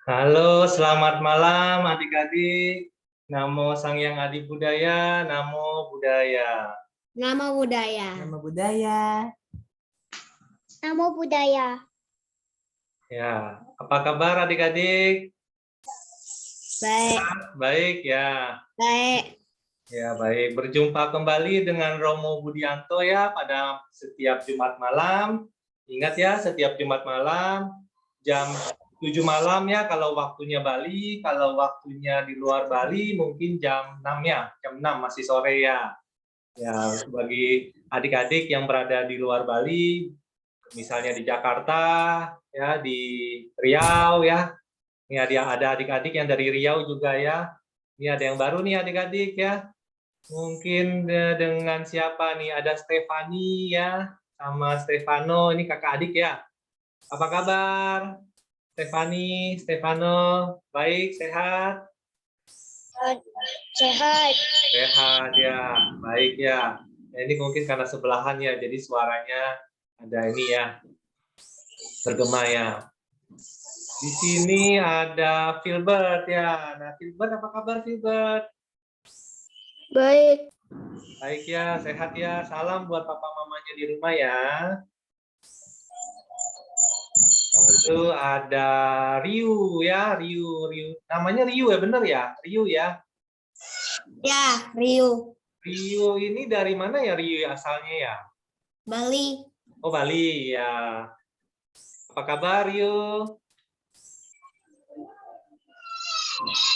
Halo, selamat malam adik-adik. Namo Sang Hyang Adi Budaya, Namo Buddhaya. Nama budaya. Nama budaya. Nama budaya. Ya, apa kabar adik-adik? Baik. Baik ya. Baik. Ya, baik. Berjumpa kembali dengan Romo Budianto ya pada setiap Jumat malam. Ingat ya, setiap Jumat malam jam 7 malam ya kalau waktunya Bali, kalau waktunya di luar Bali mungkin jam 6 ya, jam 6 masih sore ya. Ya, bagi adik-adik yang berada di luar Bali, misalnya di Jakarta, ya di Riau ya. Ini ada adik-adik yang dari Riau juga ya. Ini ada yang baru nih adik-adik ya. Mungkin dengan siapa nih? Ada Stefani ya, sama Stefano. Ini kakak adik ya. Apa kabar? Stefani, Stefano, baik, sehat? Sehat. Sehat ya, baik ya. Nah, ini mungkin karena sebelahan ya, jadi suaranya ada ini ya, bergema ya. Di sini ada Filbert ya. Nah, Filbert apa kabar Filbert? Baik. Baik ya, sehat ya. Salam buat papa mamanya di rumah ya. Lalu ada Riu ya, Riu. Namanya Riu ya, bener ya? Riu ya. Ya, Rio. Riu ini dari mana ya Riu asalnya ya? Bali. Oh, Bali ya. Apa kabar Riu?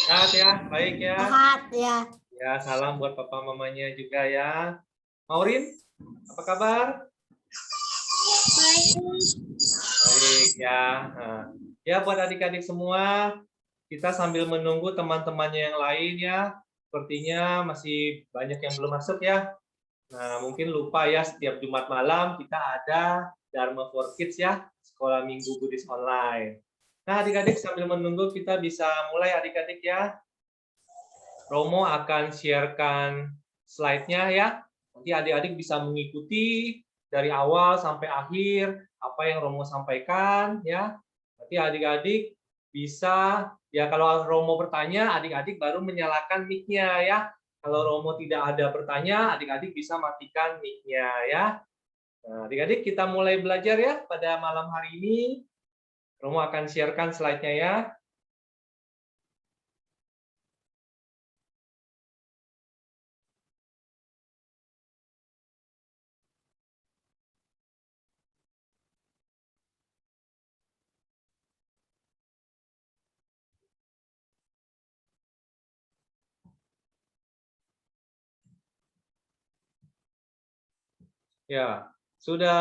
Sehat ya, baik ya. Sehat ya. Ya, salam buat papa mamanya juga ya. Maureen, apa kabar? Baik. Baik ya. Nah, ya buat adik-adik semua, kita sambil menunggu teman-temannya yang lain ya. Sepertinya masih banyak yang belum masuk ya. Nah, mungkin lupa ya setiap Jumat malam kita ada Dharma for Kids ya, Sekolah Minggu Buddhis Online. Nah, adik-adik sambil menunggu kita bisa mulai adik-adik ya. Romo akan sharekan slide-nya ya. Nanti adik-adik bisa mengikuti dari awal sampai akhir apa yang Romo sampaikan ya. Nanti adik-adik bisa ya kalau Romo bertanya, adik-adik baru menyalakan mic-nya ya. Kalau Romo tidak ada bertanya, adik-adik bisa matikan mic-nya ya. Nah, adik-adik kita mulai belajar ya pada malam hari ini. Romo akan sharekan slide-nya ya. Ya, sudah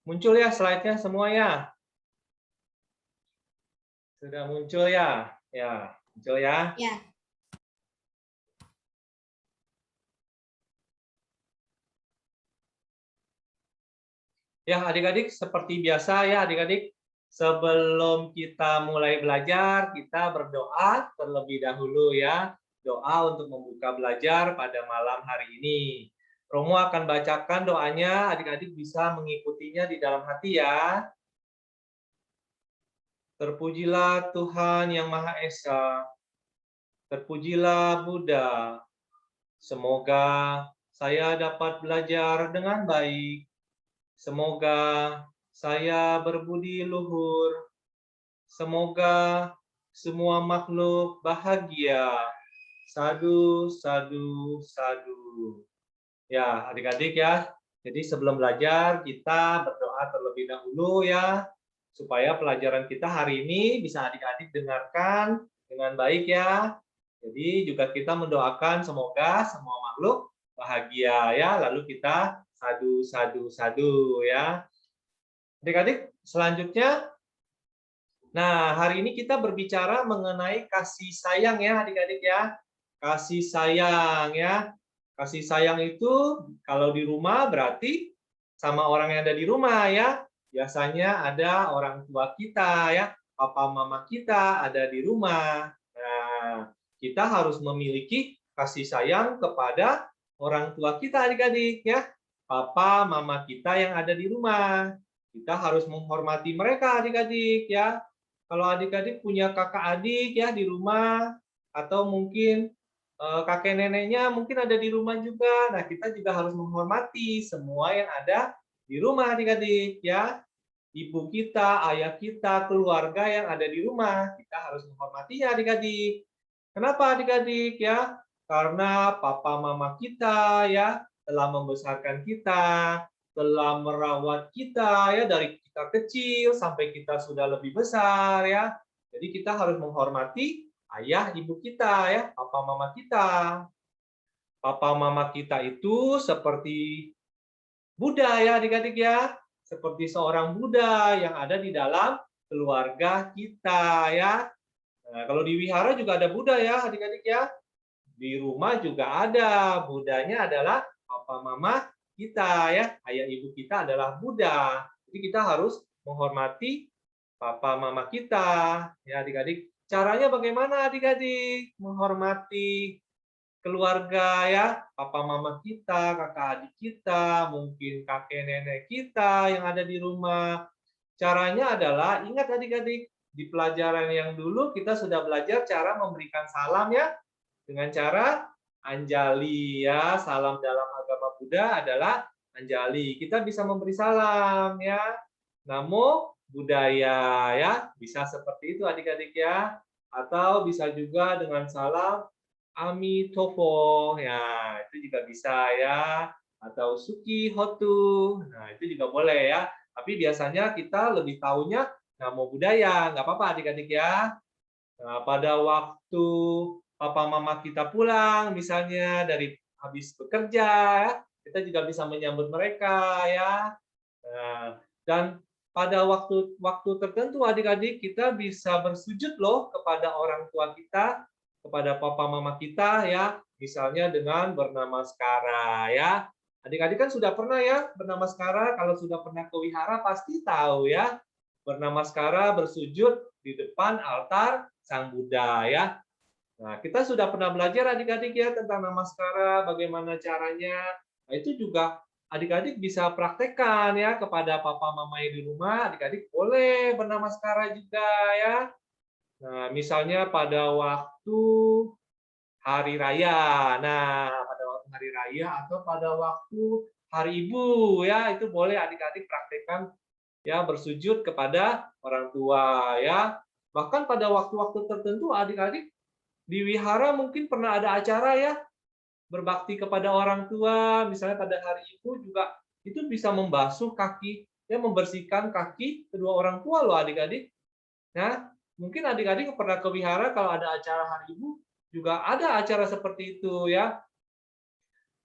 muncul ya slide-nya semua ya? Sudah muncul ya? Ya, muncul ya? Ya. Ya, adik-adik seperti biasa ya adik-adik. Sebelum kita mulai belajar, kita berdoa terlebih dahulu ya. Doa untuk membuka belajar pada malam hari ini. Romo akan bacakan doanya, adik-adik bisa mengikutinya di dalam hati ya. Terpujilah Tuhan Yang Maha Esa. Terpujilah Buddha. Semoga saya dapat belajar dengan baik. Semoga saya berbudi luhur. Semoga semua makhluk bahagia. Sadu, sadu, sadu. Ya, adik-adik ya. Jadi sebelum belajar kita berdoa terlebih dahulu ya. Supaya pelajaran kita hari ini bisa adik-adik dengarkan dengan baik ya. Jadi juga kita mendoakan semoga semua makhluk bahagia ya. Lalu kita sadu, sadu, sadu ya. Adik-adik, selanjutnya, nah hari ini kita berbicara mengenai kasih sayang ya adik-adik ya. Kasih sayang ya. Kasih sayang itu kalau di rumah berarti sama orang yang ada di rumah ya. Biasanya ada orang tua kita ya, papa mama kita ada di rumah. Nah, kita harus memiliki kasih sayang kepada orang tua kita adik-adik ya. Papa mama kita yang ada di rumah. Kita harus menghormati mereka adik-adik ya. kalau adik-adik punya kakak adik ya di rumah, atau mungkin kakek neneknya mungkin ada di rumah juga. Nah, kita juga harus menghormati semua yang ada di rumah adik-adik ya. Ibu kita, ayah kita, keluarga yang ada di rumah. Kita harus menghormatinya adik-adik. Kenapa adik-adik ya? Karena papa mama kita ya telah membesarkan kita, telah merawat kita ya dari kita kecil sampai kita sudah lebih besar ya. Jadi kita harus menghormati ayah ibu kita ya, papa mama kita. Papa mama kita itu seperti Buddha ya adik-adik ya, seperti seorang Buddha yang ada di dalam keluarga kita ya. Nah, kalau di wihara juga ada Buddha ya adik-adik ya. Di rumah juga ada, Buddhanya adalah papa mama kita ya, ayah ibu kita adalah Buddha. Jadi kita harus menghormati papa mama kita ya adik-adik. Caranya bagaimana adik-adik menghormati keluarga ya, papa mama kita, kakak adik kita, mungkin kakek nenek kita yang ada di rumah. Caranya adalah ingat adik-adik, di pelajaran yang dulu kita sudah belajar cara memberikan salam ya dengan cara Anjali ya. Salam dalam agama Buddha adalah Anjali. Kita bisa memberi salam ya. Namo Buddhaya ya. Bisa seperti itu adik-adik ya. Atau bisa juga dengan salam Amitofo, ya itu juga bisa ya, atau Suki Hotu, nah itu juga boleh ya. Tapi biasanya kita lebih tahunya Namo Buddhaya, nggak apa-apa adik-adik ya. Nah, pada waktu papa mama kita pulang, misalnya dari habis bekerja, kita juga bisa menyambut mereka ya. Nah, dan pada waktu tertentu adik-adik kita bisa bersujud loh kepada orang tua kita, kepada papa mama kita ya, misalnya dengan bernamaskara ya. Adik-adik kan sudah pernah ya bernamaskara, kalau sudah pernah ke wihara pasti tahu ya. Bernamaskara bersujud di depan altar Sang Buddha ya. Nah, kita sudah pernah belajar adik-adik ya tentang namaskara, bagaimana caranya. Nah, itu juga adik-adik bisa praktekkan ya kepada papa mama yang di rumah, adik-adik boleh bernamaskara juga ya. Nah, misalnya pada waktu hari raya. Nah, pada waktu hari raya atau pada waktu hari ibu ya, itu boleh adik-adik praktekkan ya bersujud kepada orang tua ya. Bahkan pada waktu-waktu tertentu adik-adik di wihara mungkin pernah ada acara ya berbakti kepada orang tua, misalnya pada hari ibu juga itu bisa membasuh kaki, ya membersihkan kaki kedua orang tua loh adik-adik. Nah, mungkin adik-adik pernah ke wihara kalau ada acara hari ibu juga ada acara seperti itu ya.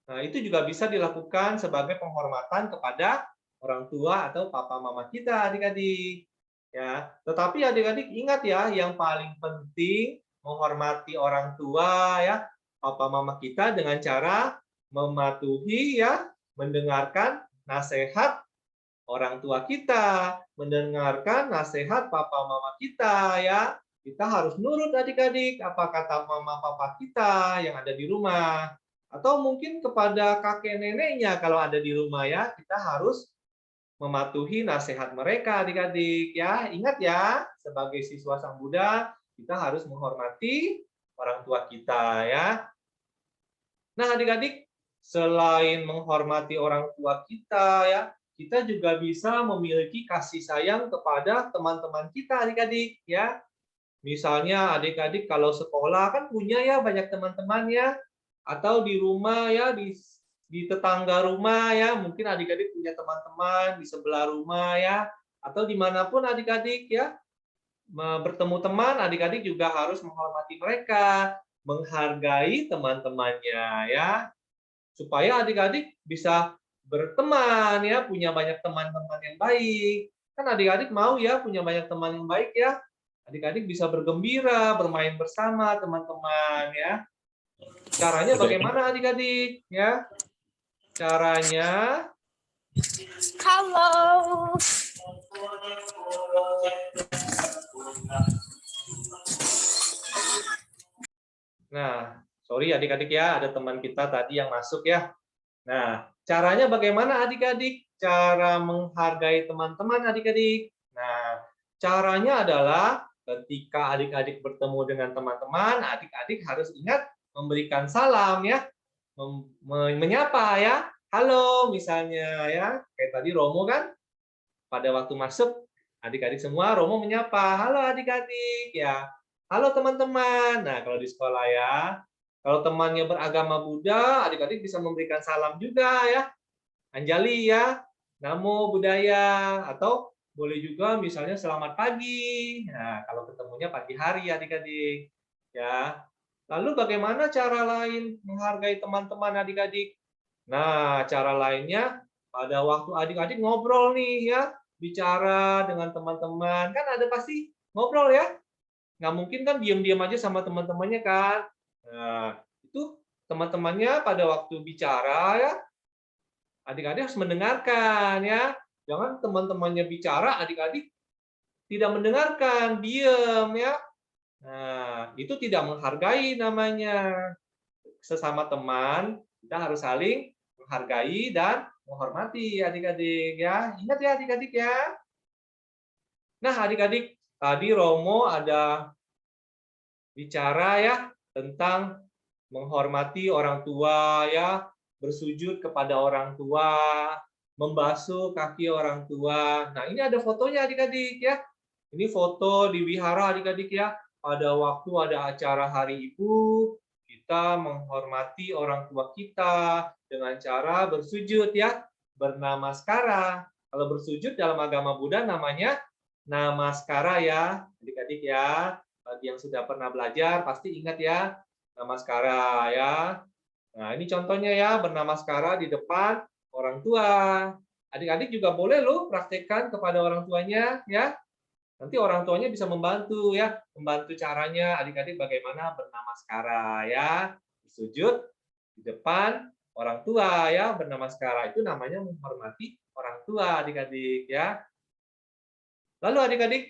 Nah, itu juga bisa dilakukan sebagai penghormatan kepada orang tua atau papa mama kita adik-adik. Ya, tetapi adik-adik ingat ya, yang paling penting menghormati orang tua ya, papa mama kita dengan cara mematuhi ya, mendengarkan nasihat orang tua kita, mendengarkan nasihat papa mama kita ya. Kita harus nurut adik-adik apa kata mama papa kita yang ada di rumah. Atau mungkin kepada kakek neneknya kalau ada di rumah ya, kita harus mematuhi nasihat mereka adik-adik ya. Ingat ya, sebagai siswa Sang Buddha, kita harus menghormati orang tua kita ya. Nah, adik-adik, selain menghormati orang tua kita ya, kita juga bisa memiliki kasih sayang kepada teman-teman kita adik-adik ya. Misalnya adik-adik kalau sekolah kan punya ya banyak teman-teman ya, atau di rumah ya di tetangga rumah ya, mungkin adik-adik punya teman-teman di sebelah rumah ya, atau dimanapun adik-adik ya bertemu teman, adik-adik juga harus menghormati mereka, menghargai teman-temannya ya, supaya adik-adik bisa berteman ya, punya banyak teman-teman yang baik. Kan adik-adik mau ya punya banyak teman yang baik ya. Adik-adik bisa bergembira, bermain bersama teman-teman ya. Caranya bagaimana adik-adik ya? Caranya Halo. Nah, sorry adik-adik ya, ada teman kita tadi yang masuk ya. Nah, caranya bagaimana adik-adik? Cara menghargai teman-teman adik-adik. Nah, caranya adalah ketika adik-adik bertemu dengan teman-teman, adik-adik harus ingat memberikan salam ya, menyapa ya. Halo misalnya ya, kayak tadi Romo kan pada waktu masuk adik-adik semua Romo menyapa, halo adik-adik ya. Halo teman-teman. Nah, kalau di sekolah ya, kalau temannya beragama Buddha, adik-adik bisa memberikan salam juga ya. Anjali ya, Namo Buddhaya, atau boleh juga misalnya selamat pagi. Nah, kalau ketemunya pagi hari adik-adik. Ya. Lalu bagaimana cara lain menghargai teman-teman adik-adik? Nah, cara lainnya pada waktu adik-adik ngobrol nih ya, bicara dengan teman-teman, kan ada pasti ngobrol ya. Nggak mungkin kan diam-diam aja sama teman-temannya kan. Nah, itu teman-temannya pada waktu bicara ya, adik-adik harus mendengarkan ya. Jangan teman-temannya bicara, adik-adik tidak mendengarkan, diam ya. Nah, itu tidak menghargai namanya. Sesama teman, kita harus saling menghargai dan menghormati adik-adik ya. Ingat ya adik-adik ya. Nah, adik-adik, tadi Romo ada bicara ya tentang menghormati orang tua ya, bersujud kepada orang tua, membasuh kaki orang tua. Nah, ini ada fotonya adik-adik ya. Ini foto di wihara adik-adik ya. Pada waktu ada acara Hari Ibu, kita menghormati orang tua kita dengan cara bersujud ya, bernamaskara. Kalau bersujud dalam agama Buddha namanya namaskara ya, adik-adik ya. Bagi yang sudah pernah belajar pasti ingat ya, namaskara ya. Nah, ini contohnya ya, bernamaskara di depan orang tua. Adik-adik juga boleh loh praktekkan kepada orang tuanya ya. Nanti orang tuanya bisa membantu ya, membantu caranya adik-adik bagaimana bernamaskara ya. Sujud di depan orang tua ya, bernamaskara itu namanya menghormati orang tua adik-adik ya. Lalu adik-adik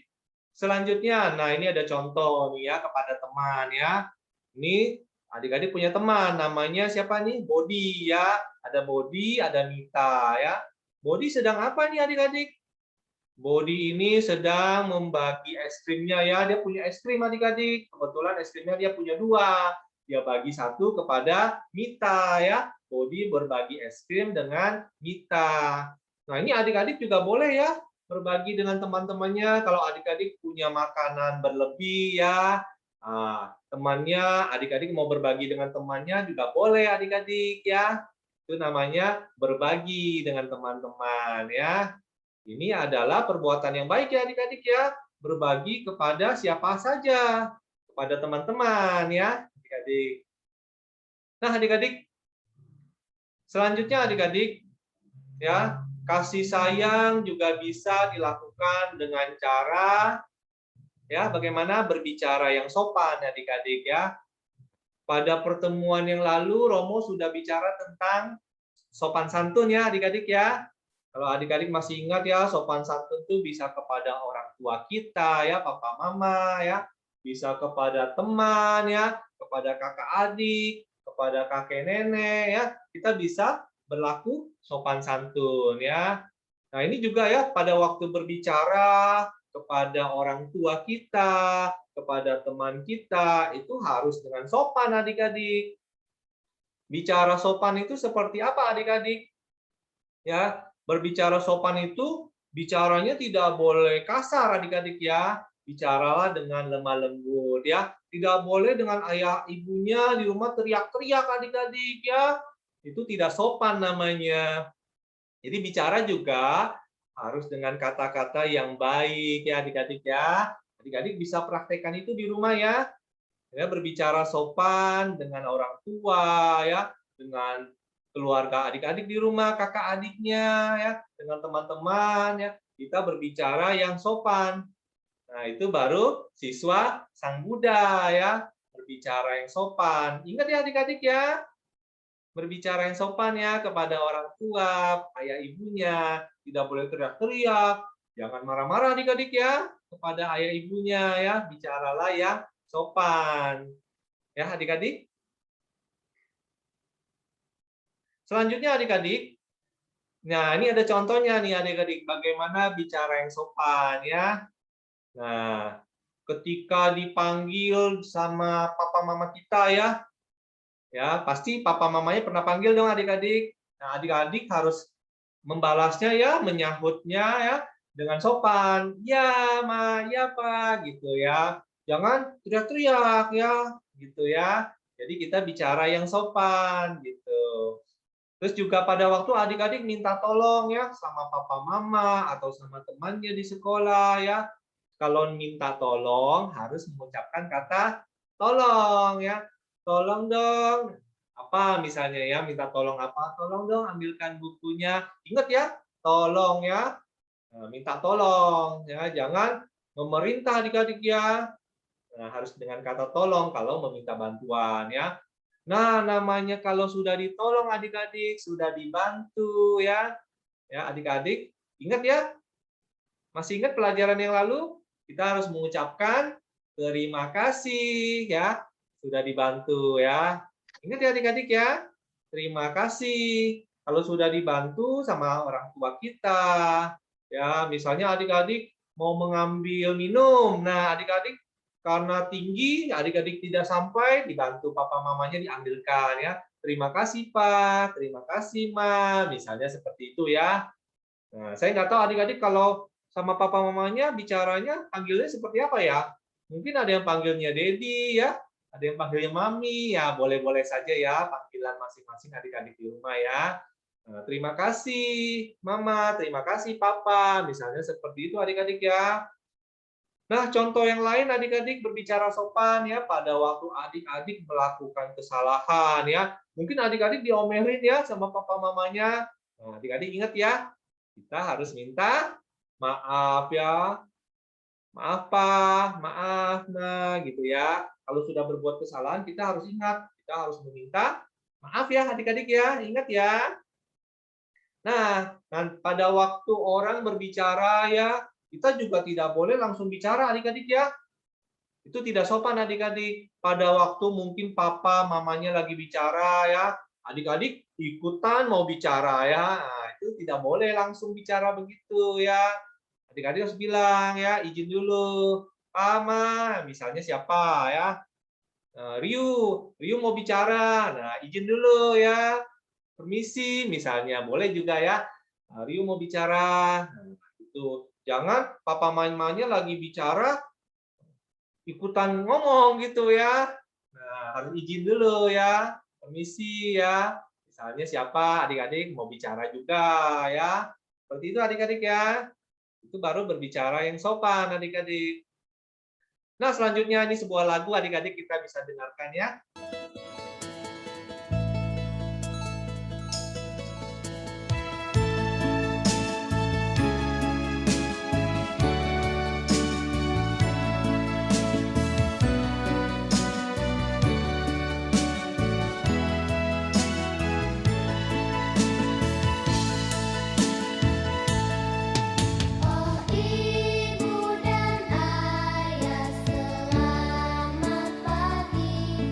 selanjutnya, nah ini ada contoh nih ya kepada teman ya. Ini adik-adik punya teman namanya siapa nih? Bodi ya. Ada Bodi, ada Mita ya. Bodi sedang apa nih adik-adik? Bodi ini sedang membagi es krimnya ya. Dia punya es krim adik-adik. Kebetulan es krimnya dia punya 2. Dia bagi 1 kepada Mita ya. Bodi berbagi es krim dengan Mita. Nah, ini adik-adik juga boleh ya berbagi dengan teman-temannya. Kalau adik-adik punya makanan berlebih ya. Nah, temannya, adik-adik mau berbagi dengan temannya juga boleh adik-adik ya. Itu namanya berbagi dengan teman-teman ya. Ini adalah perbuatan yang baik ya adik-adik ya. Berbagi kepada siapa saja. Kepada teman-teman ya adik-adik. Nah adik-adik, selanjutnya adik-adik ya, kasih sayang juga bisa dilakukan dengan cara ya bagaimana berbicara yang sopan adik-adik ya. Pada pertemuan yang lalu Romo sudah bicara tentang sopan santun ya adik-adik ya. Kalau adik-adik masih ingat ya, sopan santun itu bisa kepada orang tua kita ya, papa mama ya, bisa kepada teman ya, kepada kakak adik, kepada kakek nenek ya. Kita bisa berlaku sopan santun ya. Nah, ini juga ya pada waktu berbicara kepada orang tua kita, kepada teman kita, itu harus dengan sopan adik-adik. Bicara sopan itu seperti apa adik-adik? Ya, berbicara sopan itu bicaranya tidak boleh kasar adik-adik ya. Bicaralah dengan lemah lembut ya. Tidak boleh dengan ayah ibunya di rumah teriak-teriak adik-adik ya. Itu tidak sopan namanya. Jadi bicara juga harus dengan kata-kata yang baik ya adik-adik ya. Adik-adik bisa praktekkan itu di rumah ya. Ya, berbicara sopan dengan orang tua ya, dengan keluarga adik-adik di rumah, kakak adiknya ya, dengan teman-teman ya. Kita berbicara yang sopan. Nah, itu baru siswa Sang Buddha ya, berbicara yang sopan. Ingat ya adik-adik ya, berbicara yang sopan ya kepada orang tua, ayah ibunya, tidak boleh teriak-teriak, jangan marah-marah adik-adik ya kepada ayah ibunya ya, bicaralah yang sopan. Ya, adik-adik. Selanjutnya adik-adik, nah ini ada contohnya nih adik-adik, bagaimana bicara yang sopan ya. Nah, ketika dipanggil sama papa mama kita ya pasti papa mamanya pernah panggil dong adik-adik. Nah, adik-adik harus membalasnya ya, menyahutnya ya dengan sopan. Ya, Ma, ya, Pak, gitu ya. Jangan teriak-teriak ya, gitu ya. Jadi kita bicara yang sopan gitu. Terus juga pada waktu adik-adik minta tolong ya sama papa mama atau sama temannya di sekolah ya. Kalau minta tolong harus mengucapkan kata tolong ya. Tolong dong. Apa misalnya ya, minta tolong apa? Tolong dong ambilkan bukunya. Ingat ya, tolong ya. Nah, minta tolong ya, jangan memerintah adik-adik ya. Nah, harus dengan kata tolong kalau meminta bantuan ya. Nah, namanya kalau sudah ditolong adik-adik, sudah dibantu ya. Ya, adik-adik, ingat ya? Masih ingat pelajaran yang lalu? Kita harus mengucapkan terima kasih ya, sudah dibantu ya. Ingat ya adik-adik ya? Terima kasih kalau sudah dibantu sama orang tua kita. Ya, misalnya adik-adik mau mengambil minum. Nah, adik-adik karena tinggi, adik-adik tidak sampai, dibantu papa mamanya diambilkan ya. Terima kasih Pak, terima kasih Ma, misalnya seperti itu ya. Nah, saya nggak tahu adik-adik kalau sama papa mamanya bicaranya panggilnya seperti apa ya? Mungkin ada yang panggilnya Dedi ya, ada yang panggilnya Mami ya, boleh-boleh saja ya panggilan masing-masing adik-adik di rumah ya. Nah, terima kasih Mama, terima kasih Papa, misalnya seperti itu adik-adik ya. Nah, contoh yang lain adik-adik berbicara sopan ya pada waktu adik-adik melakukan kesalahan ya. Mungkin adik-adik diomelin ya sama papa mamanya. Nah, adik-adik ingat ya, kita harus minta maaf ya. Maaf Pak, maaf Ma, gitu ya. Kalau sudah berbuat kesalahan, kita harus ingat, kita harus meminta maaf ya adik-adik ya, ingat ya. Nah, pada waktu orang berbicara ya, kita juga tidak boleh langsung bicara adik-adik ya. Itu tidak sopan adik-adik. Pada waktu mungkin papa, mamanya lagi bicara ya, adik-adik ikutan mau bicara ya. Nah, itu tidak boleh langsung bicara begitu ya. Adik-adik harus bilang ya, izin dulu. Mama, misalnya siapa ya? Riu mau bicara. Nah, izin dulu ya. Permisi misalnya, boleh juga ya. Riu mau bicara. Nah, itu. Jangan papa mamanya lagi bicara ikutan ngomong gitu ya. Nah, harus izin dulu ya. Permisi ya. Misalnya siapa adik-adik mau bicara juga ya. Seperti itu adik-adik ya. Itu baru berbicara yang sopan adik-adik. Nah, selanjutnya ini sebuah lagu adik-adik kita bisa dengarkan ya. Oh ibu dan ayah selamat pagi.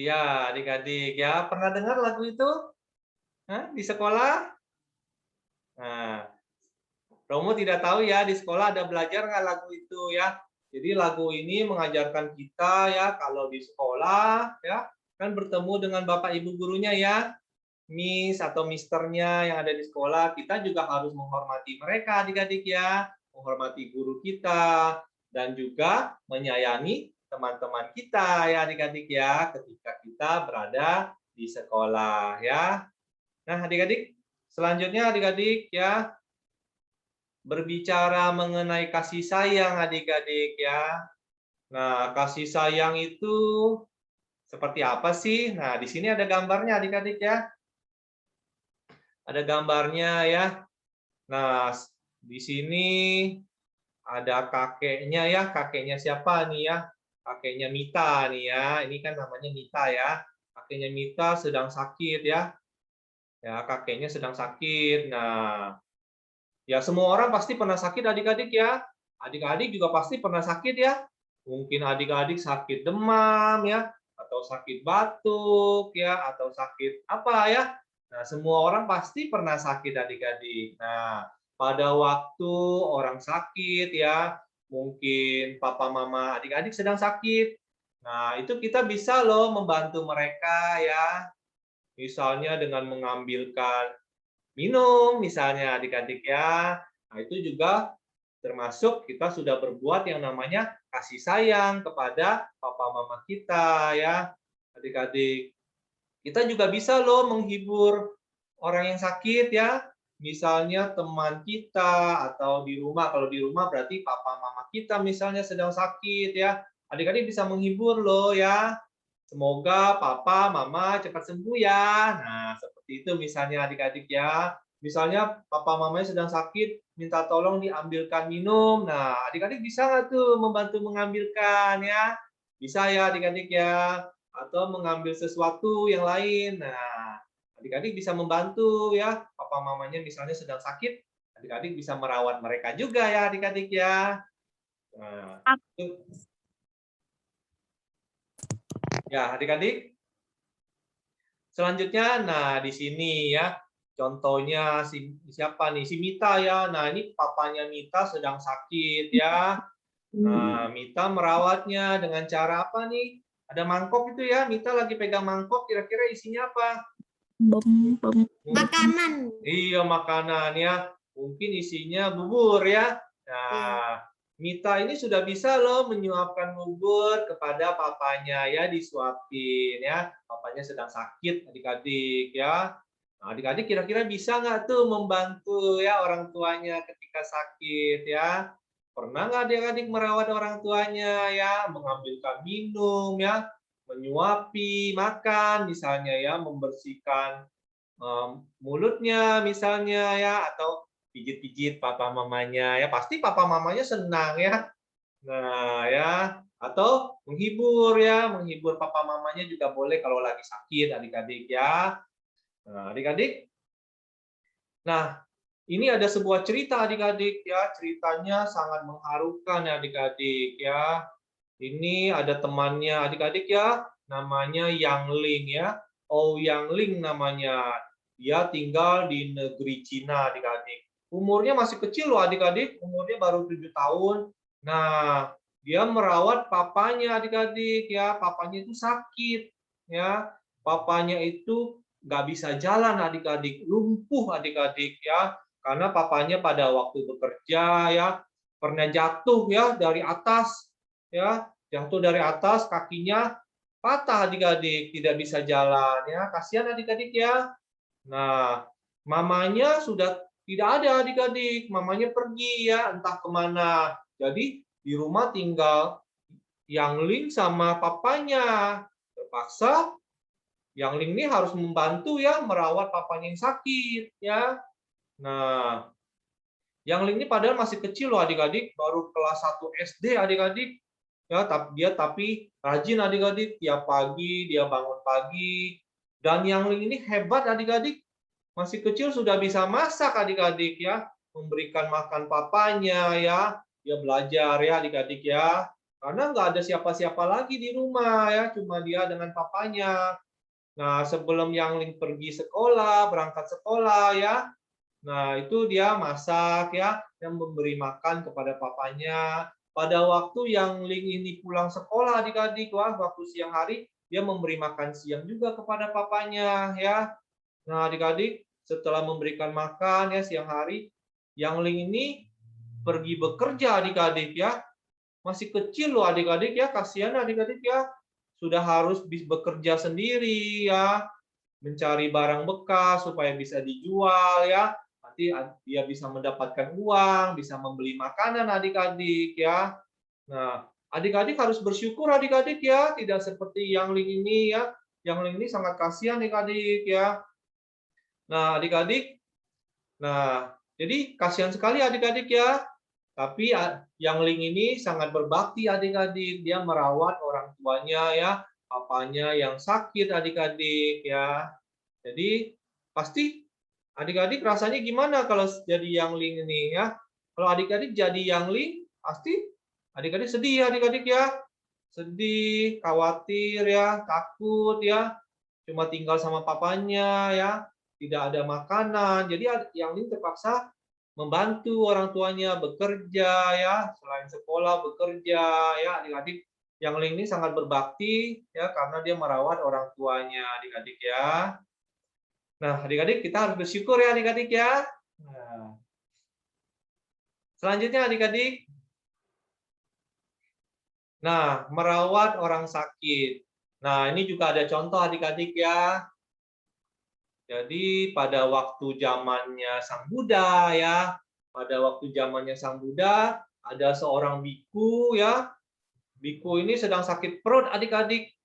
Iya, adik-adik ya, pernah dengar lagu itu? Hah, di sekolah? Nah, Romo tidak tahu ya di sekolah ada belajar nggak lagu itu ya. Jadi lagu ini mengajarkan kita ya kalau di sekolah ya kan bertemu dengan bapak ibu gurunya ya, miss atau misternya yang ada di sekolah, kita juga harus menghormati mereka adik-adik ya, menghormati guru kita dan juga menyayangi teman-teman kita ya adik-adik ya ketika kita berada di sekolah ya. Nah adik-adik, selanjutnya adik-adik ya berbicara mengenai kasih sayang adik-adik ya. Nah, kasih sayang itu seperti apa sih? Nah, di sini ada gambarnya adik-adik ya. Ada gambarnya ya. Nah, di sini ada kakeknya ya. Kakeknya siapa nih ya? Kakeknya Mita nih ya. Ini kan namanya Mita ya. Kakeknya Mita sedang sakit ya. Ya, kakeknya sedang sakit. Nah, ya semua orang pasti pernah sakit adik-adik ya. Adik-adik juga pasti pernah sakit ya. Mungkin adik-adik sakit demam ya, atau sakit batuk ya, atau sakit apa ya. Nah, semua orang pasti pernah sakit adik-adik. Nah, pada waktu orang sakit ya, mungkin papa mama adik-adik sedang sakit. Nah, itu kita bisa loh membantu mereka ya. Misalnya dengan mengambilkan minum misalnya adik-adik ya. Nah, itu juga termasuk kita sudah berbuat yang namanya kasih sayang kepada papa mama kita ya. Adik-adik, kita juga bisa loh menghibur orang yang sakit ya. Misalnya teman kita atau di rumah, kalau di rumah berarti papa mama kita misalnya sedang sakit ya. Adik-adik bisa menghibur loh ya. Semoga papa, mama cepat sembuh ya. Nah, seperti itu misalnya adik-adik ya. Misalnya papa mamanya sedang sakit, minta tolong diambilkan minum. Nah, adik-adik bisa nggak tuh membantu mengambilkan ya? Bisa ya adik-adik ya. Atau mengambil sesuatu yang lain. Nah, adik-adik bisa membantu ya. Papa mamanya misalnya sedang sakit, adik-adik bisa merawat mereka juga ya adik-adik ya. Nah, itu ya adik-adik. Selanjutnya, nah di sini ya, contohnya siapa nih? Si Mita ya. Nah ini papanya Mita sedang sakit ya. Nah Mita merawatnya dengan cara apa nih? Ada mangkok itu ya. Mita lagi pegang mangkok. Kira-kira isinya apa? Makanan. Iya makanan ya. Mungkin isinya bubur ya. Nah Mita ini sudah bisa loh menyuapkan bubur kepada papanya ya, disuapin ya. Papanya sedang sakit adik-adik ya. Nah, adik-adik kira-kira bisa nggak tuh membantu ya orang tuanya ketika sakit ya? Pernah nggak adik-adik merawat orang tuanya ya, mengambilkan minum ya, menyuapi, makan misalnya ya, membersihkan mulutnya misalnya ya, atau pijit-pijit papa mamanya ya, pasti papa mamanya senang ya. Nah ya, atau menghibur ya, menghibur papa mamanya juga boleh kalau lagi sakit adik-adik ya. Nah adik-adik, nah ini ada sebuah cerita adik-adik ya, ceritanya sangat mengharukan ya adik-adik ya. Ini ada temannya adik-adik ya, namanya Yang Ling ya. Yang Ling namanya. Dia tinggal di negeri Cina adik-adik. Umurnya masih kecil loh adik-adik, umurnya baru 7 tahun. Nah, dia merawat papanya adik-adik ya. Papanya itu sakit ya. Papanya itu nggak bisa jalan adik-adik, lumpuh adik-adik ya. Karena papanya pada waktu bekerja ya pernah jatuh ya dari atas ya, jatuh dari atas, kakinya patah adik-adik, tidak bisa jalan ya. Kasihan adik-adik ya. Nah, mamanya sudah tidak ada adik-adik, mamanya pergi ya, entah kemana. Jadi di rumah tinggal Yang Ling sama papanya. Terpaksa Yang Ling ini harus membantu ya merawat papanya yang sakit ya. Nah, Yang Ling ini padahal masih kecil loh adik-adik, baru kelas 1 SD adik-adik. Ya, tapi rajin adik-adik, tiap pagi dia bangun pagi. Dan Yang Ling ini hebat adik-adik, masih kecil sudah bisa masak adik-adik ya, memberikan makan papanya ya. Dia belajar ya adik-adik ya. karena nggak ada siapa-siapa lagi di rumah ya, cuma dia dengan papanya. Nah, sebelum Yang Ling pergi sekolah, berangkat sekolah ya, nah itu dia masak ya, yang memberi makan kepada papanya. Pada waktu Yang Ling ini pulang sekolah adik-adik, wah waktu siang hari dia memberi makan siang juga kepada papanya ya. Nah, adik-adik setelah memberikan makan ya siang hari, Yang Ling ini pergi bekerja adik-adik ya. Masih kecil loh adik-adik ya, kasihan adik-adik ya. Sudah harus bekerja sendiri ya, mencari barang bekas supaya bisa dijual ya. Nanti dia bisa mendapatkan uang, bisa membeli makanan adik-adik ya. Nah, adik-adik harus bersyukur adik-adik ya, tidak seperti Yang Ling ini ya. Yang Ling ini sangat kasihan adik-adik ya. Nah, adik-adik, nah jadi kasihan sekali adik-adik ya. Tapi Yang Ling ini sangat berbakti adik-adik, dia merawat orang tuanya ya, papanya yang sakit adik-adik ya. Jadi pasti adik-adik rasanya gimana kalau jadi Yang Ling ini ya? Kalau adik-adik jadi Yang Ling, pasti adik-adik sedih adik-adik ya. Sedih, khawatir ya, takut ya. Cuma tinggal sama papanya ya, tidak ada makanan. Jadi Yang Ling terpaksa membantu orang tuanya bekerja ya, selain sekolah bekerja ya, adik-adik. Yang Ling ini sangat berbakti ya karena dia merawat orang tuanya adik-adik ya. Nah, adik-adik kita harus bersyukur ya adik-adik ya. Nah, selanjutnya adik-adik, nah merawat orang sakit. Nah, ini juga ada contoh adik-adik ya. Jadi pada waktu zamannya Sang Buddha ya, pada waktu zamannya Sang Buddha ada seorang biku ya. Biku ini sedang sakit perut adik-adik.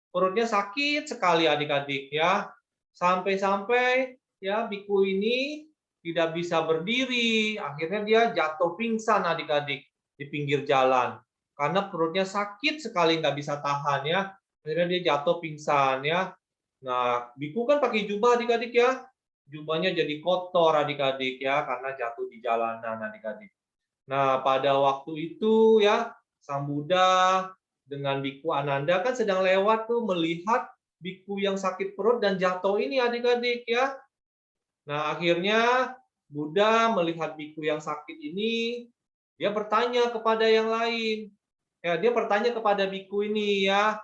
Perutnya sakit sekali adik-adik ya. Sampai-sampai ya biku ini tidak bisa berdiri. Akhirnya dia jatuh pingsan adik-adik di pinggir jalan. Karena perutnya sakit sekali nggak bisa tahan ya. Akhirnya dia jatuh pingsan ya. Nah, biku kan pakai jubah adik-adik ya. Jubahnya jadi kotor adik-adik ya karena jatuh di jalanan adik-adik. Nah, pada waktu itu ya Sang Buddha dengan biku Ananda kan sedang lewat tuh melihat biku yang sakit perut dan jatuh ini adik-adik ya. Nah, akhirnya Buddha melihat biku yang sakit ini, dia bertanya kepada yang lain. Ya, dia bertanya kepada biku ini ya,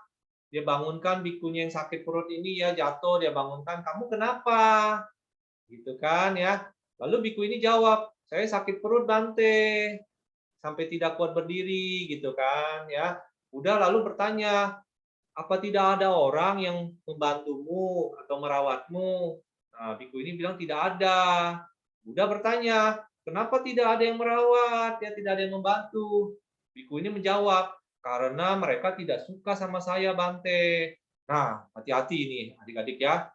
dia bangunkan bikunya yang sakit perut ini ya, jatuh, dia bangunkan, "Kamu kenapa?" Gitu kan ya. Lalu biku ini jawab, "Saya sakit perut Bante, sampai tidak kuat berdiri," gitu kan ya. Udah lalu bertanya, "Apa tidak ada orang yang membantumu atau merawatmu?" Nah, biku ini bilang tidak ada. Buddha bertanya, "Kenapa tidak ada yang merawat? Ya tidak ada yang membantu?" Biku ini menjawab, "Karena mereka tidak suka sama saya, Bante." Nah, hati-hati ini adik-adik ya.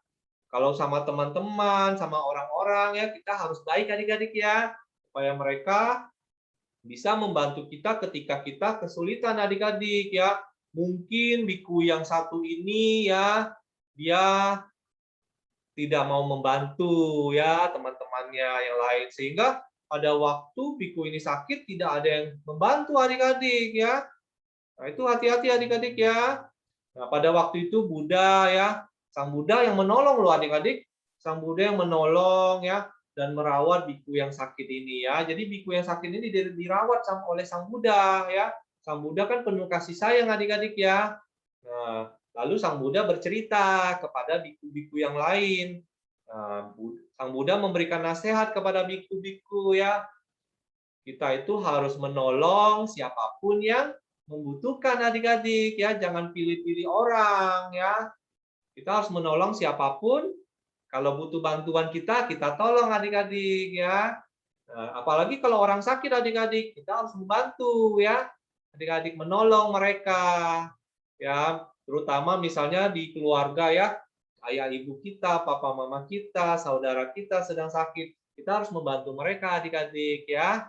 Kalau sama teman-teman, sama orang-orang ya, kita harus baik adik-adik ya. Supaya mereka bisa membantu kita ketika kita kesulitan adik-adik ya. Mungkin biku yang satu ini ya, dia tidak mau membantu ya teman-temannya yang lain. Sehingga pada waktu biku ini sakit tidak ada yang membantu adik-adik ya. Nah, itu hati-hati adik-adik ya. Nah, pada waktu itu Buddha ya, Sang Buddha yang menolong loh adik-adik. Sang Buddha yang menolong ya dan merawat biku yang sakit ini ya. Jadi biku yang sakit ini dirawat oleh Sang Buddha ya. Sang Buddha kan penuh kasih sayang adik-adik ya. Nah, lalu Sang Buddha bercerita kepada biku-biku yang lain. Nah, Sang Buddha memberikan nasihat kepada biku-biku ya. Kita itu harus menolong siapapun yang membutuhkan adik-adik ya, jangan pilih-pilih orang ya. Kita harus menolong siapapun. Kalau butuh bantuan kita tolong adik-adik ya. Nah, apalagi kalau orang sakit adik-adik, kita harus membantu ya. Adik-adik menolong mereka ya, terutama misalnya di keluarga ya, ayah ibu kita, papa mama kita, saudara kita sedang sakit, kita harus membantu mereka adik-adik ya.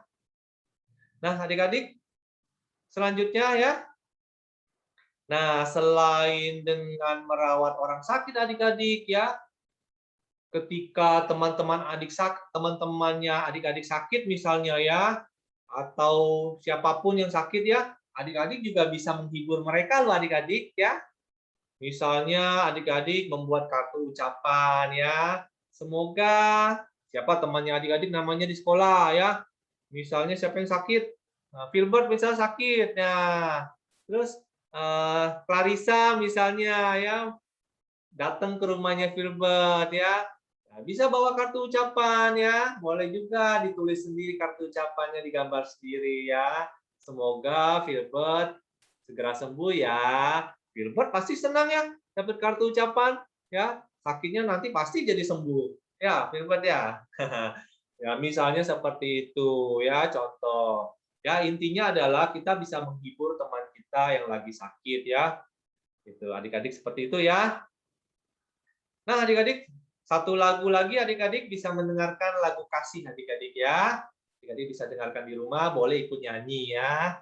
Nah, adik-adik, selanjutnya ya. Nah, selain dengan merawat orang sakit adik-adik ya, ketika teman-temannya adik-adik sakit misalnya ya, atau siapapun yang sakit ya, adik-adik juga bisa menghibur mereka loh adik-adik ya. Misalnya adik-adik membuat kartu ucapan ya. Semoga siapa temannya adik-adik namanya di sekolah ya. Misalnya siapa yang sakit? Nah, Filbert misalnya sakit. Nah, terus Clarissa misalnya ya datang ke rumahnya Filbert ya. Nah, bisa bawa kartu ucapan ya. Boleh juga ditulis sendiri kartu ucapannya, digambar sendiri ya. Semoga Filbert segera sembuh ya. Filbert pasti senang ya dapat kartu ucapan ya. Sakitnya nanti pasti jadi sembuh. Ya, Filbert ya. Ya, misalnya seperti itu ya contoh. Ya, intinya adalah kita bisa menghibur teman kita yang lagi sakit ya. Itu adik-adik seperti itu ya. Nah, adik-adik, satu lagu lagi adik-adik bisa mendengarkan lagu kasih adik-adik ya. Adik-adik bisa dengarkan di rumah, boleh ikut nyanyi ya.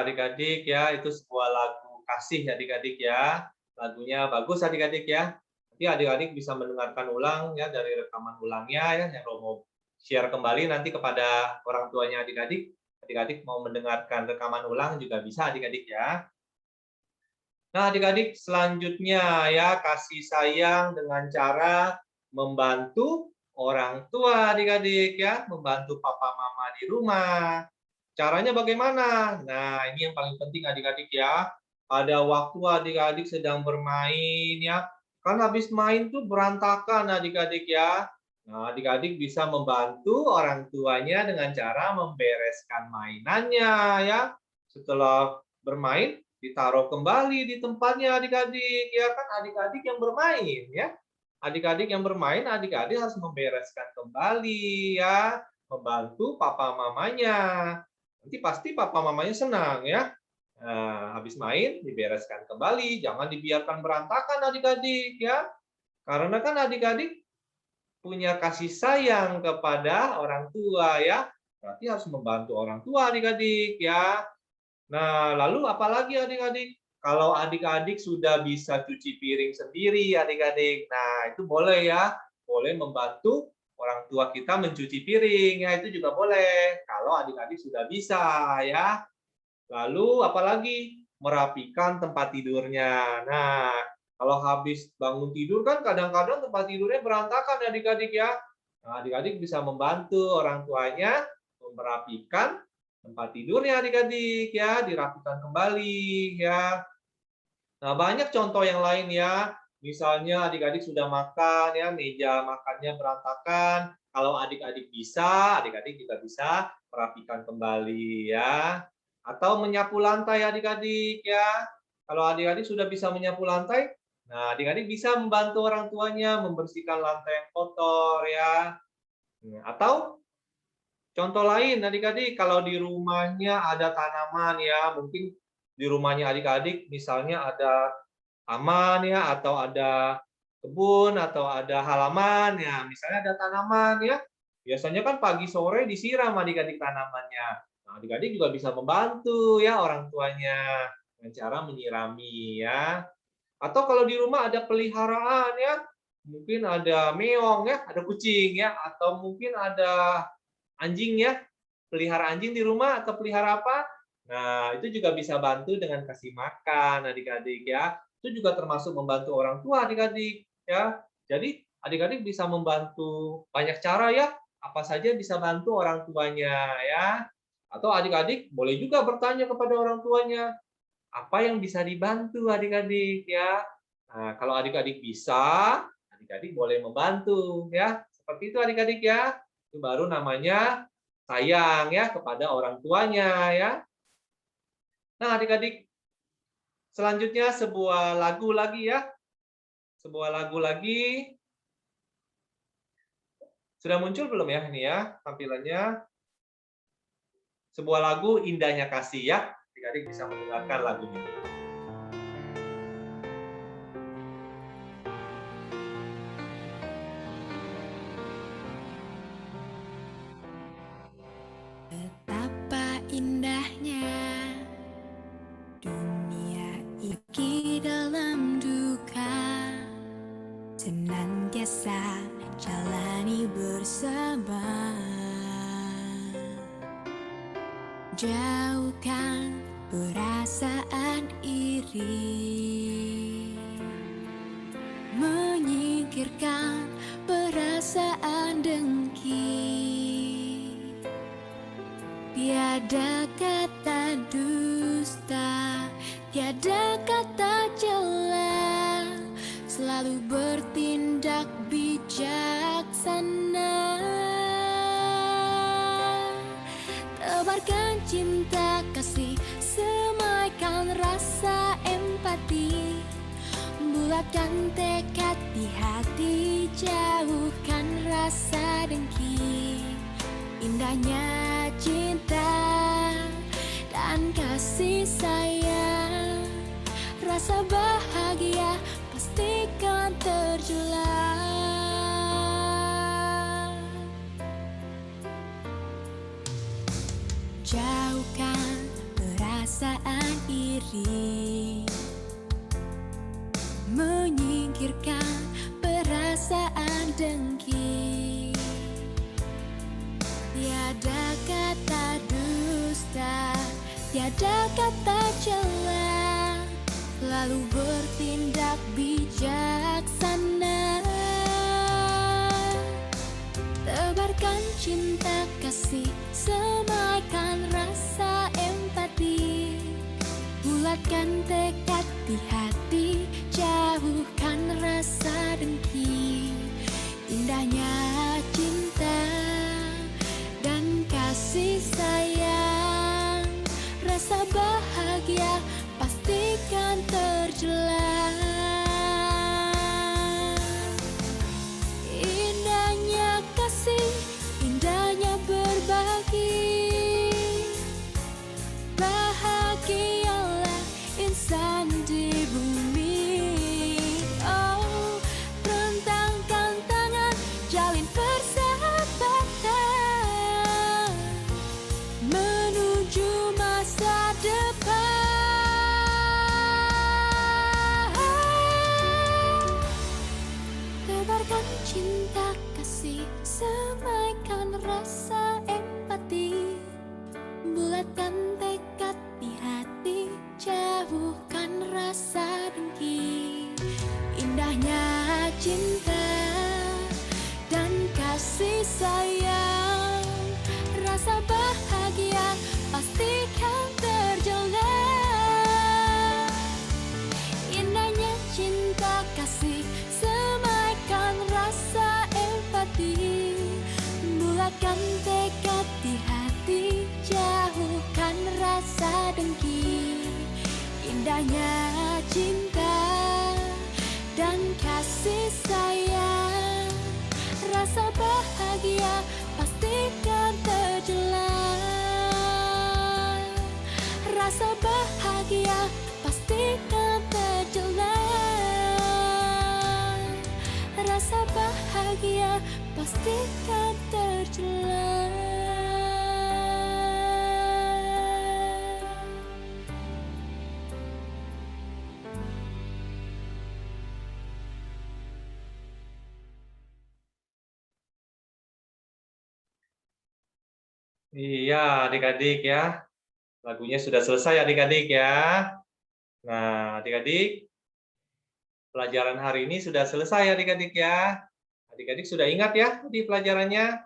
adik-adik ya, itu sebuah lagu kasih adik-adik ya. Lagunya bagus adik-adik ya. Nanti adik-adik bisa mendengarkan ulang ya dari rekaman ulangnya ya, yang mau share kembali nanti kepada orang tuanya adik-adik. Adik-adik mau mendengarkan rekaman ulang juga bisa adik-adik ya. Nah, adik-adik selanjutnya ya, kasih sayang dengan cara membantu orang tua adik-adik ya, membantu papa mama di rumah. Caranya bagaimana? Nah, ini yang paling penting adik-adik ya. Pada waktu adik-adik sedang bermain ya, kan habis main tuh berantakan adik-adik ya. Nah, adik-adik bisa membantu orang tuanya dengan cara membereskan mainannya ya. Setelah bermain, ditaruh kembali di tempatnya adik-adik. Ya kan adik-adik yang bermain ya. Adik-adik yang bermain, adik-adik harus membereskan kembali ya. Membantu papa mamanya. Nanti pasti papa mamanya senang ya. Nah, habis main dibereskan kembali, jangan dibiarkan berantakan adik-adik ya. Karena kan adik-adik punya kasih sayang kepada orang tua ya. Berarti harus membantu orang tua adik-adik ya. Nah, lalu apalagi adik-adik? Kalau adik-adik sudah bisa cuci piring sendiri adik-adik. Nah, itu boleh ya. Boleh membantu orang tua kita mencuci piring ya, itu juga boleh kalau adik-adik sudah bisa ya. Lalu apalagi merapikan tempat tidurnya. Nah, kalau habis bangun tidur kan kadang-kadang tempat tidurnya berantakan adik-adik ya. Nah, adik-adik bisa membantu orang tuanya merapikan tempat tidurnya adik-adik ya, dirapikan kembali ya. Nah, banyak contoh yang lain ya. Misalnya adik-adik sudah makan ya, meja makannya berantakan. Kalau adik-adik bisa, adik-adik juga bisa merapikan kembali ya. Atau menyapu lantai adik-adik ya. Kalau adik-adik sudah bisa menyapu lantai, nah adik-adik bisa membantu orang tuanya membersihkan lantai yang kotor ya. Atau contoh lain adik-adik, kalau di rumahnya ada tanaman ya, mungkin di rumahnya adik-adik misalnya ada taman ya, atau ada kebun, atau ada halaman ya, misalnya ada tanaman ya. Biasanya kan pagi sore disiram adik-adik tanamannya. Nah, adik-adik juga bisa membantu ya orang tuanya dengan cara menyirami ya. Atau kalau di rumah ada peliharaan ya, mungkin ada meong ya, ada kucing ya, atau mungkin ada anjing ya, pelihara anjing di rumah atau pelihara apa. Nah, itu juga bisa bantu dengan kasih makan adik-adik ya. Itu juga termasuk membantu orang tua adik-adik ya. Jadi adik-adik bisa membantu banyak cara ya. Apa saja bisa bantu orang tuanya ya. Atau adik-adik boleh juga bertanya kepada orang tuanya, apa yang bisa dibantu adik-adik ya. Nah, kalau adik-adik bisa, adik-adik boleh membantu ya. Seperti itu adik-adik ya. Itu baru namanya sayang ya kepada orang tuanya ya. Nah, adik-adik, selanjutnya sebuah lagu lagi ya. Sebuah lagu lagi. Sudah muncul belum ya ini ya tampilannya? Sebuah lagu Indahnya Kasih ya. Adik-adik bisa mendengarkan lagunya. Betapa indahnya dunia iki dalam duka, senantiasa jalani bersama. Jauhkan perasaan iri, menyingkirkan perasaan dengki. Tiada kata dusta, tiada kata cela, selalu bertindak bijaksana. Tebarkan cinta kasih, semaikan rasa empati, bulatkan tekad di hati, jauhkan rasa dengki. Indahnya cinta dan kasih sayang, rasa bahagia pastikan terjual. Jauhkan perasaan diri, menyingkirkan perasaan dengki. Tiada kata dusta, tiada kata cela, lalu bertindak bijaksana. Tebarkan cinta kasih, semaikan rasa empati, bulatkan tekad di hati, jauhkan rasa dengki. Indahnya cinta dan kasih sayang, rasa bahagia pastikan terjelas. Indahnya kasih, indahnya berbagi, bahagialah insan di bumi. Oh, rentangkan tangan, jalin persahabatan menuju masa depan. Tebarkan cinta kasih, semaikan rasa empati, bulatkan tekad di hati, jauhkan rasa dengki. Indahnya cinta dan kasih sayang, rasa bahagia pastikan terjelas. Indahnya cinta kasih, semaikan rasa empati, bulatkan tekad di hati, jauhkan rasa dengki. Indahnya cinta dan kasih sayang, rasa bahagia pastikan terjelas. Rasa bahagia pastikan terjelas. Rasa bahagia pastikan terjelas. Iya, adik-adik ya. Lagunya sudah selesai adik-adik ya. Nah, adik-adik, pelajaran hari ini sudah selesai adik-adik ya. Adik-adik sudah ingat ya di pelajarannya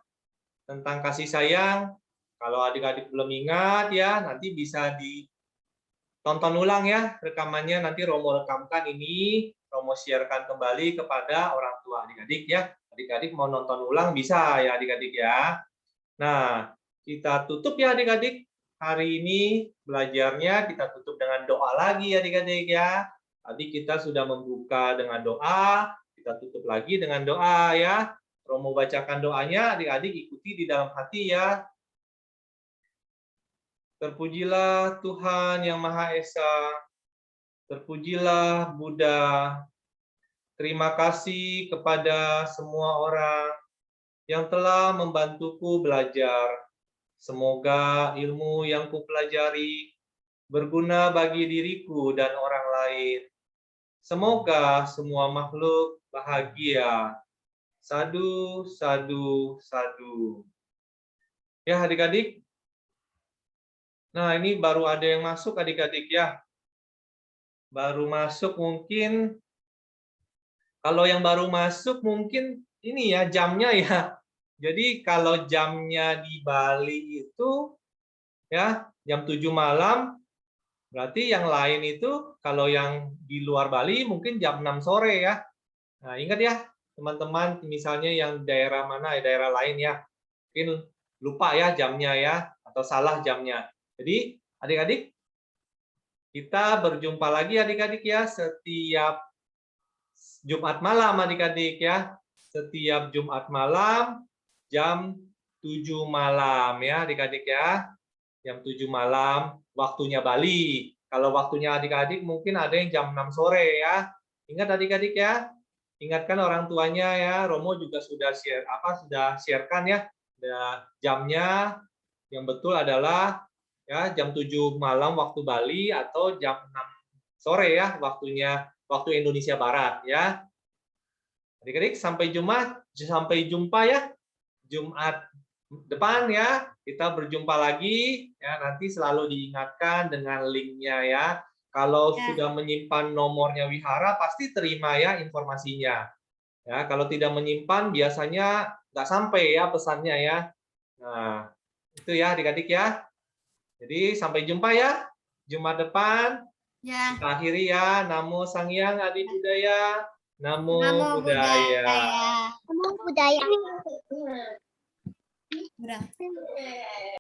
tentang kasih sayang. Kalau adik-adik belum ingat ya, nanti bisa ditonton ulang ya rekamannya. Nanti Romo rekamkan ini, Romo sharekan kembali kepada orang tua adik-adik ya. Adik-adik mau nonton ulang bisa ya adik-adik ya. Nah, kita tutup ya adik-adik. Hari ini belajarnya kita tutup dengan doa lagi adik-adik ya. Tadi kita sudah membuka dengan doa, kita tutup lagi dengan doa ya. Romo bacakan doanya, adik-adik ikuti di dalam hati ya. Terpujilah Tuhan Yang Maha Esa, terpujilah Buddha. Terima kasih kepada semua orang yang telah membantuku belajar. Semoga ilmu yang kupelajari berguna bagi diriku dan orang lain. Semoga semua makhluk bahagia. Sadu, sadu, sadu. Ya adik-adik. Nah ini baru ada yang masuk adik-adik ya. Baru masuk mungkin. Kalau yang baru masuk mungkin ini ya jamnya ya. Jadi kalau jamnya di Bali itu ya jam 7 malam, berarti yang lain itu kalau yang di luar Bali mungkin jam 6 sore ya. Nah, ingat ya teman-teman, misalnya yang daerah mana ya, daerah lain ya. Mungkin lupa ya jamnya ya atau salah jamnya. Jadi adik-adik kita berjumpa lagi adik-adik ya setiap Jumat malam adik-adik ya. Setiap Jumat malam jam 7 malam ya adik-adik ya. Jam 7 malam waktunya Bali. Kalau waktunya adik-adik mungkin ada yang jam 6 sore ya. Ingat adik-adik ya. Ingatkan orang tuanya ya. Romo juga sudah sharekan ya. Jamnya yang betul adalah Ya, jam 7 malam waktu Bali atau jam 6 sore ya waktu Indonesia Barat ya. Adik-adik sampai jumpa ya Jumat depan ya. Kita berjumpa lagi ya, nanti selalu diingatkan dengan linknya ya. Kalau sudah menyimpan nomornya Wihara pasti terima ya informasinya. Ya, kalau tidak menyimpan biasanya nggak sampai ya pesannya ya. Nah, itu ya adik-adik ya. Jadi sampai jumpa ya Jumat depan. Ya. Kita akhiri ya. Namo Sang Hyang Adi Budaya. Namo Namo Buddhaya. Buddhaya. Namo Buddhaya. Udah.